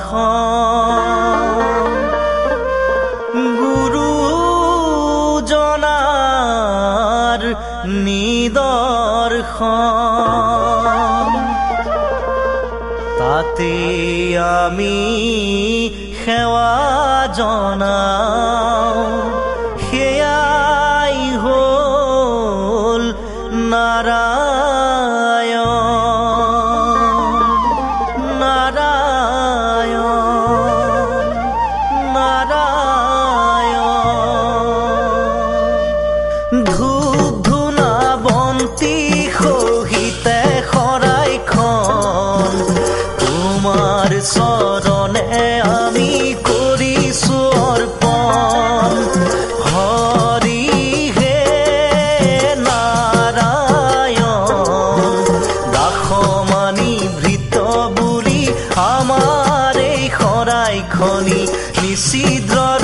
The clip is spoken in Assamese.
সিংহাসন গুৰুজনাৰ নিদৰ্শন তাতে আমি সেৱা জনাও সেয়াই হ'ল নাৰায়ণ নাৰায়ণ নাৰায়ণ ধূপ ধূনা বন্তি সহিতে শৰাইখন তোমাৰ চৰণে আমি কৰিছো অৰ্পণ হৰি হে নাৰায়ণ দাসমানি ভৃত বুলি আমাৰ এই শৰাইখনি নিছিদ্ৰ